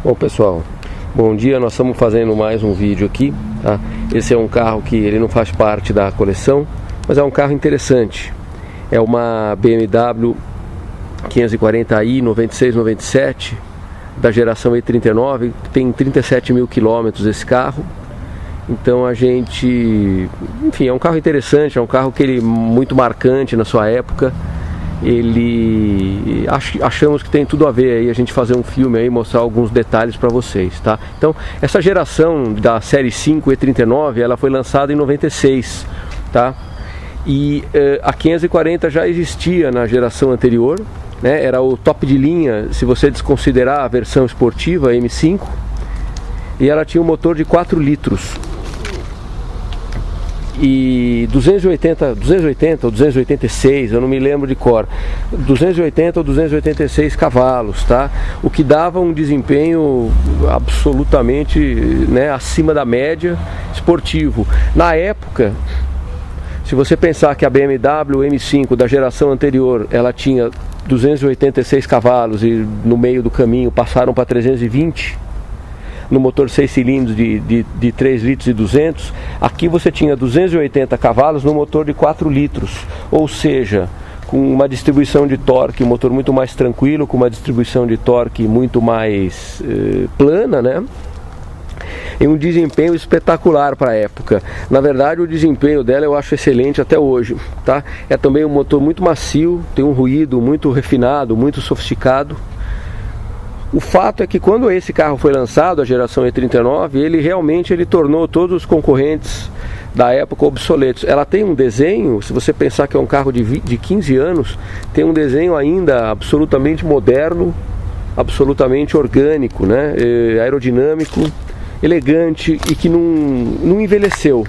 Bom, pessoal, bom dia. Nós estamos fazendo mais um vídeo aqui, tá? Esse é um carro que ele não faz parte da coleção, mas é um carro interessante. É uma BMW 540i 96-97 da geração E39, tem 37 mil quilômetros esse carro. Então a gente, enfim, é um carro interessante, é um carro que ele muito marcante na sua época. Ele achamos que tem tudo a ver aí a gente fazer um filme aí, mostrar alguns detalhes para vocês, tá? Então, essa geração da série 5 E39, ela foi lançada em 96, tá? E a 540 já existia na geração anterior, né? Era o top de linha, se você desconsiderar a versão esportiva M5, e ela tinha um motor de 4 litros. E 280 ou 286, eu não me lembro de cor, 280 ou 286 cavalos, tá? O que dava um desempenho absolutamente, né, acima da média esportivo. Na época, se você pensar que a BMW M5 da geração anterior, ela tinha 286 cavalos e no meio do caminho passaram para 320, no motor 6 cilindros de 3 litros e 200, aqui você tinha 280 cavalos no motor de 4 litros, ou seja, com uma distribuição de torque, um motor muito mais tranquilo, com uma distribuição de torque muito mais plana, né? E um desempenho espetacular para a época. Na verdade, o desempenho dela eu acho excelente até hoje, tá? É também um motor muito macio, tem um ruído muito refinado, muito sofisticado. O fato é que quando esse carro foi lançado, a geração E39, ele realmente tornou todos os concorrentes da época obsoletos. Ela tem um desenho, se você pensar que é um carro de 15 anos, tem um desenho ainda absolutamente moderno, absolutamente orgânico, né? Aerodinâmico, elegante e que não envelheceu.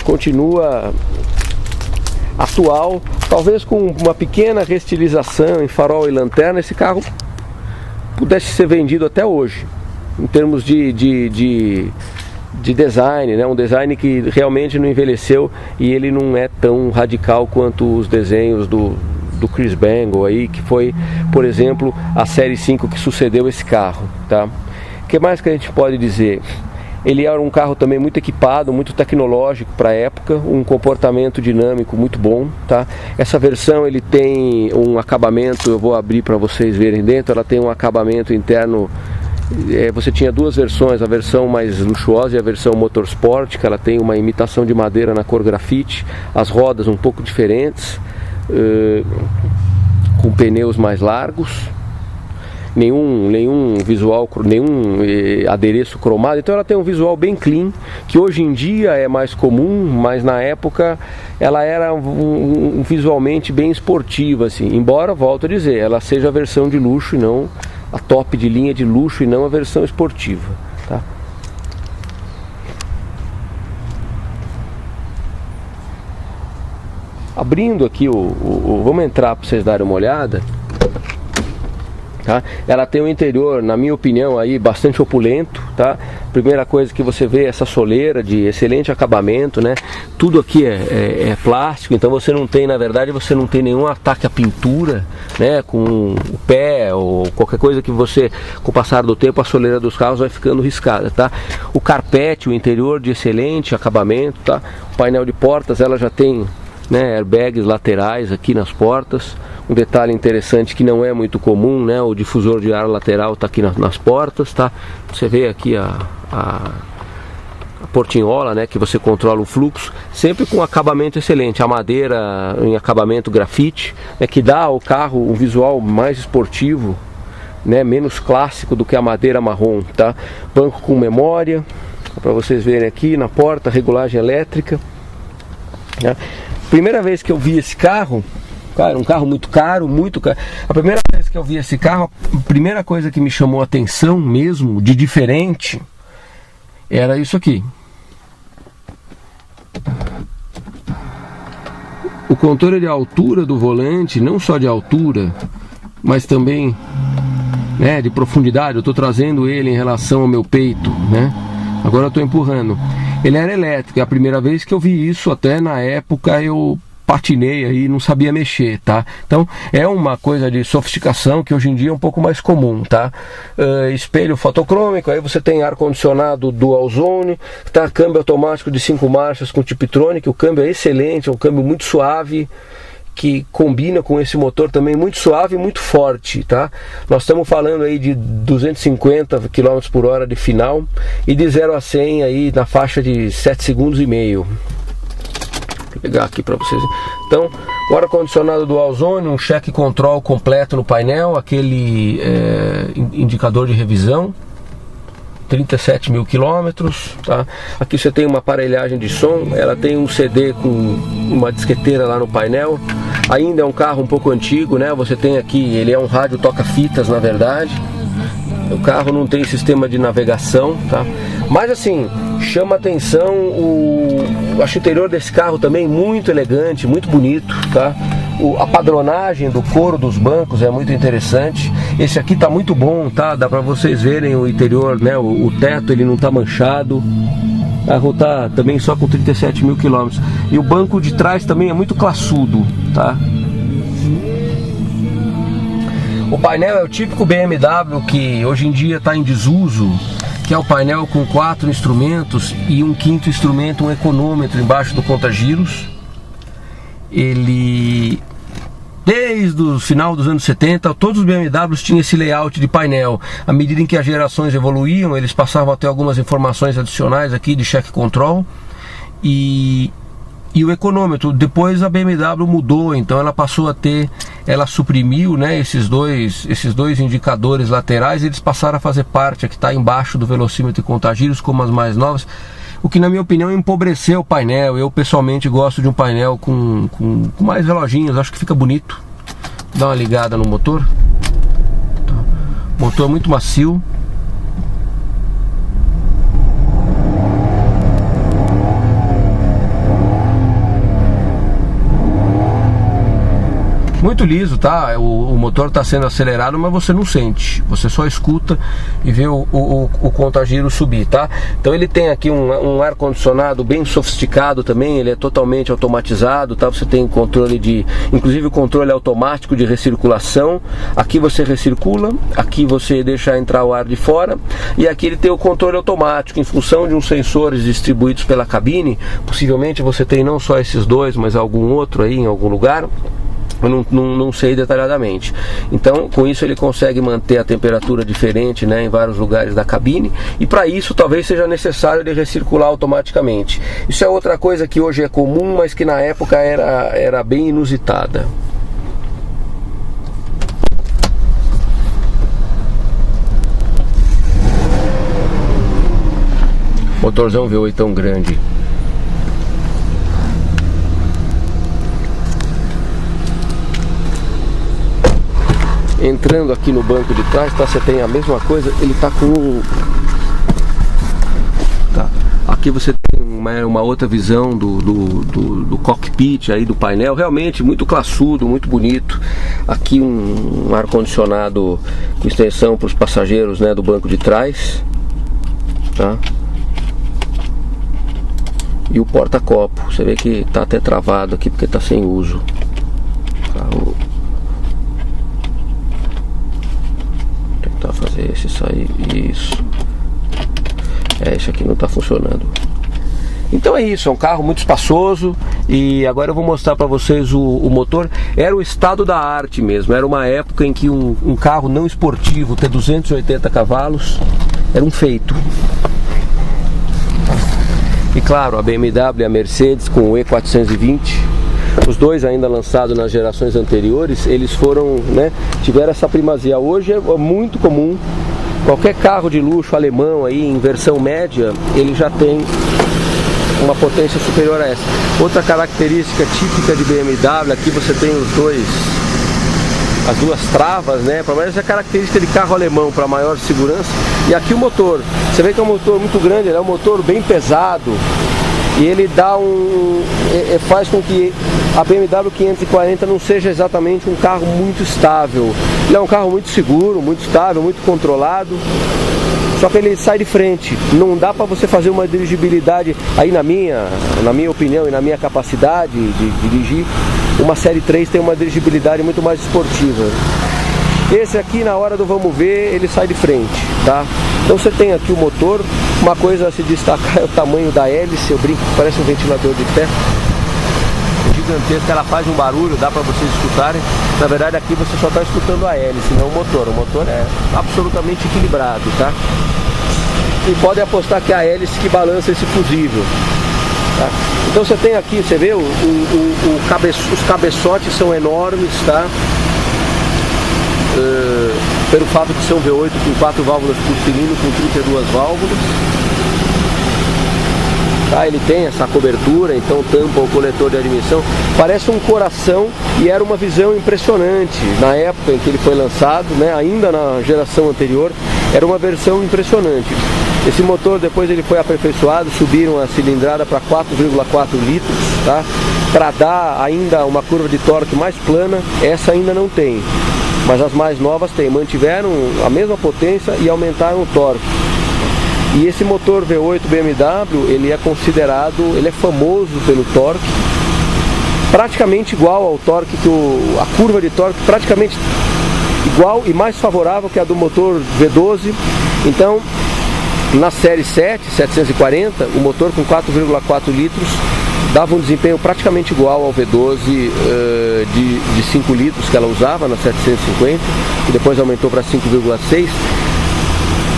Continua atual, talvez com uma pequena restilização em farol e lanterna. Esse carro pudesse ser vendido até hoje, em termos de design, né? Um design que realmente não envelheceu e ele não é tão radical quanto os desenhos do Chris Bangle aí, que foi, por exemplo, a série 5 que sucedeu esse carro, tá? O que mais que a gente pode dizer? Ele era um carro também muito equipado, muito tecnológico para a época, um comportamento dinâmico muito bom, tá? Essa versão ele tem um acabamento, eu vou abrir para vocês verem dentro, ela tem um acabamento interno, você tinha duas versões, a versão mais luxuosa e a versão Motorsport, que ela tem uma imitação de madeira na cor grafite, as rodas um pouco diferentes, com pneus mais largos. Nenhum visual, nenhum adereço cromado, então ela tem um visual bem clean, que hoje em dia é mais comum, mas na época ela era visualmente bem esportiva, assim, embora, volto a dizer, ela seja a versão de luxo e não a top de linha de luxo e não a versão esportiva, tá? Abrindo aqui vamos entrar para vocês darem uma olhada. Tá? Ela tem um interior, na minha opinião, aí bastante opulento, tá? Primeira coisa que você vê é essa soleira de excelente acabamento, né? Tudo aqui é plástico, então você não tem, na verdade, você não tem nenhum ataque à pintura, né? Com o pé ou qualquer coisa que você, com o passar do tempo, a soleira dos carros vai ficando riscada, tá? O carpete, o interior de excelente acabamento, tá? O painel de portas, ela já tem, né, airbags laterais aqui nas portas. Um detalhe interessante que não é muito comum, né? O difusor de ar lateral está aqui nas portas, tá? Você vê aqui a portinhola, né? Que você controla o fluxo, sempre com acabamento excelente. A madeira em acabamento grafite, né? Que dá ao carro um visual mais esportivo, né? Menos clássico do que a madeira marrom, tá? Banco com memória, para vocês verem aqui na porta, regulagem elétrica, né? Primeira vez que eu vi esse carro, cara, um carro muito caro. A primeira vez que eu vi esse carro, a primeira coisa que me chamou a atenção mesmo, de diferente, era isso aqui. O controle de altura do volante, não só de altura, mas também, né, de profundidade. Eu estou trazendo ele em relação ao meu peito, né? Agora eu estou empurrando. Ele era elétrico, é a primeira vez que eu vi isso, até na época eu patinei aí, não sabia mexer, tá? Então é uma coisa de sofisticação que hoje em dia é um pouco mais comum, tá? Espelho fotocrômico, aí você tem ar-condicionado dual zone, tá? Câmbio automático de 5 marchas com Tiptronic, o câmbio é excelente, é um câmbio muito suave, que combina com esse motor também muito suave e muito forte, tá? Nós estamos falando aí de 250 km por hora de final e de 0 a 100 aí na faixa de 7 segundos e meio. Vou pegar aqui para vocês. Então, o ar-condicionado dual zone, um check control completo no painel, aquele indicador de revisão, 37 mil quilômetros, tá? Aqui você tem uma aparelhagem de som, ela tem um CD com uma disqueteira lá no painel. Ainda é um carro um pouco antigo, né? Você tem aqui, ele é um rádio toca-fitas na verdade. O carro não tem sistema de navegação, tá? Mas assim, chama atenção acho o interior desse carro também muito elegante, muito bonito, tá? A padronagem do couro dos bancos é muito interessante. Esse aqui tá muito bom, tá? Dá pra vocês verem o interior, né? O teto ele não tá manchado. O carro tá também só com 37 mil quilômetros. E o banco de trás também é muito classudo, tá? O painel é o típico BMW que hoje em dia está em desuso, que é o painel com 4 instrumentos e um quinto instrumento, um econômetro embaixo do conta-giros. Ele, desde o final dos anos 70, todos os BMWs tinham esse layout de painel. À medida em que as gerações evoluíam, eles passavam a ter algumas informações adicionais aqui de check control e o econômetro. Depois a BMW mudou, então ela passou a ter, ela suprimiu, né, esses dois indicadores laterais, eles passaram a fazer parte, aqui está embaixo do velocímetro e contagiros, como as mais novas, o que na minha opinião empobreceu o painel. Eu pessoalmente gosto de um painel com mais reloginhos, acho que fica bonito. Dá uma ligada no motor, o motor é muito macio. Muito liso, tá? O motor está sendo acelerado, mas você não sente. Você só escuta e vê o contagiro subir, tá? Então ele tem aqui um ar-condicionado bem sofisticado também. Ele é totalmente automatizado, tá? Você tem controle inclusive o controle automático de recirculação. Aqui você recircula, aqui você deixa entrar o ar de fora. E aqui ele tem o controle automático em função de uns sensores distribuídos pela cabine. Possivelmente você tem não só esses dois, mas algum outro aí em algum lugar. Eu não sei detalhadamente. Então, com isso ele consegue manter a temperatura diferente, né, em vários lugares da cabine. E para isso talvez seja necessário ele recircular automaticamente. Isso é outra coisa que hoje é comum, mas que na época era bem inusitada. Motorzão V8 tão grande. Entrando aqui no banco de trás, tá? Você tem a mesma coisa, ele tá com... Tá. Aqui você tem uma outra visão do cockpit aí, do painel, realmente muito classudo, muito bonito. Aqui um ar-condicionado com extensão para os passageiros, né, do banco de trás, tá? E o porta-copo, você vê que tá até travado aqui porque tá sem uso, tá? Fazer esse sair, isso. Esse aqui não está funcionando. Então é isso, é um carro muito espaçoso. E agora eu vou mostrar para vocês o motor. Era o estado da arte mesmo. Era uma época em que um carro não esportivo ter 280 cavalos era um feito. E claro, a BMW e a Mercedes com o E420, os dois ainda lançados nas gerações anteriores, eles foram, né, tiveram essa primazia. Hoje é muito comum, qualquer carro de luxo alemão aí em versão média, ele já tem uma potência superior a essa. Outra característica típica de BMW, aqui você tem as duas travas, né? Mas essa é a característica de carro alemão para maior segurança. E aqui o motor, você vê que é um motor muito grande, ele é um motor bem pesado. E ele dá faz com que a BMW 540 não seja exatamente um carro muito estável. Ele é um carro muito seguro, muito estável, muito controlado, só que ele sai de frente. Não dá para você fazer uma dirigibilidade, aí na minha opinião e na minha capacidade de dirigir, uma série 3 tem uma dirigibilidade muito mais esportiva. Esse aqui, na hora do vamos ver, ele sai de frente, tá? Então você tem aqui o motor. Uma coisa a se destacar é o tamanho da hélice. Eu brinco que parece um ventilador de pé, gigantesca. Ela faz um barulho, dá para vocês escutarem. Na verdade aqui você só está escutando a hélice, não o motor. O motor é absolutamente equilibrado, tá? E pode apostar que é a hélice que balança esse fusível, tá? Então você tem aqui, você vê, os cabeçotes são enormes, tá? Pelo fato de ser um V8 com 4 válvulas por cilindro, com 32 válvulas, tá? Ele tem essa cobertura, então tampa o coletor de admissão, parece um coração, e era uma visão impressionante na época em que ele foi lançado, né? Ainda na geração anterior, era uma versão impressionante. Esse motor depois ele foi aperfeiçoado, subiram a cilindrada para 4,4 litros, tá? Para dar ainda uma curva de torque mais plana. Essa ainda não tem, mas as mais novas têm, mantiveram a mesma potência e aumentaram o torque. E esse motor V8 BMW, ele é considerado, ele é famoso pelo torque, praticamente igual ao torque a curva de torque praticamente igual e mais favorável que a do motor V12. Então, na série 740, o motor com 4,4 litros dava um desempenho praticamente igual ao V12 de 5 litros que ela usava na 750, que depois aumentou para 5,6.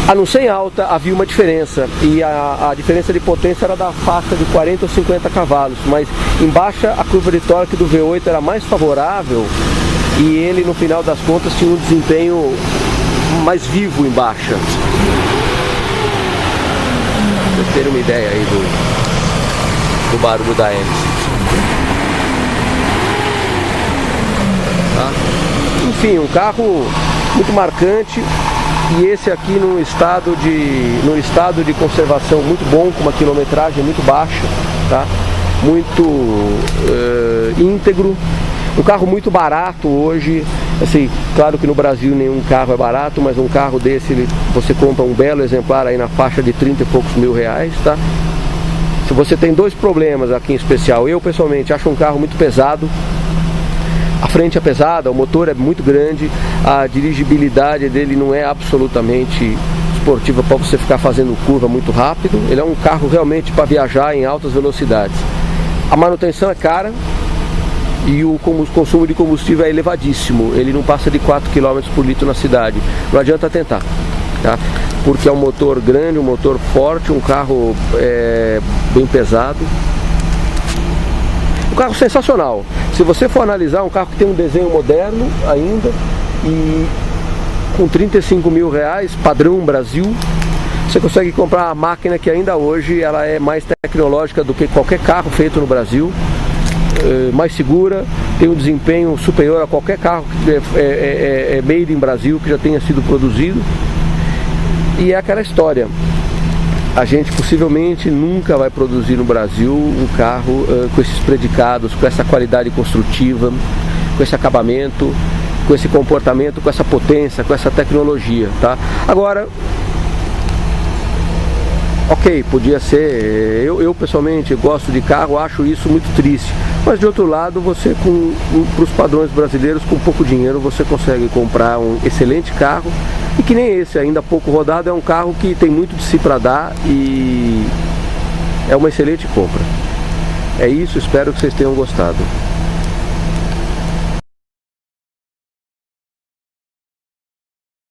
A não ser em alta havia uma diferença, e a diferença de potência era da faixa de 40 ou 50 cavalos, mas em baixa a curva de torque do V8 era mais favorável, e ele no final das contas tinha um desempenho mais vivo em baixa. Pra vocês terem uma ideia aí do barulho da hélice, tá? Enfim, um carro muito marcante, e esse aqui num estado de conservação muito bom, com uma quilometragem muito baixa, tá? Muito íntegro. Um carro muito barato hoje, assim, claro que no Brasil nenhum carro é barato, mas um carro desse você compra um belo exemplar aí na faixa de 30 e poucos mil reais, tá? Se você tem dois problemas aqui em especial, eu pessoalmente acho um carro muito pesado. A frente é pesada, o motor é muito grande, a dirigibilidade dele não é absolutamente esportiva para você ficar fazendo curva muito rápido. Ele é um carro realmente para viajar em altas velocidades. A manutenção é cara e o consumo de combustível é elevadíssimo. Ele não passa de 4 km por litro na cidade. Não adianta tentar, tá? Porque é um motor grande, um motor forte, um carro bem pesado. Um carro sensacional. Se você for analisar, um carro que tem um desenho moderno ainda, e com 35 mil reais, padrão Brasil, você consegue comprar uma máquina que ainda hoje ela é mais tecnológica do que qualquer carro feito no Brasil, mais segura, tem um desempenho superior a qualquer carro que é made in Brasil, que já tenha sido produzido. E é aquela história, a gente possivelmente nunca vai produzir no Brasil um carro com esses predicados, com essa qualidade construtiva, com esse acabamento, com esse comportamento, com essa potência, com essa tecnologia, tá? Agora, ok, podia ser, eu pessoalmente gosto de carro, acho isso muito triste, mas de outro lado, você para os padrões brasileiros, com pouco dinheiro, você consegue comprar um excelente carro, e que nem esse, ainda pouco rodado, é um carro que tem muito de si para dar, e é uma excelente compra. É isso, espero que vocês tenham gostado.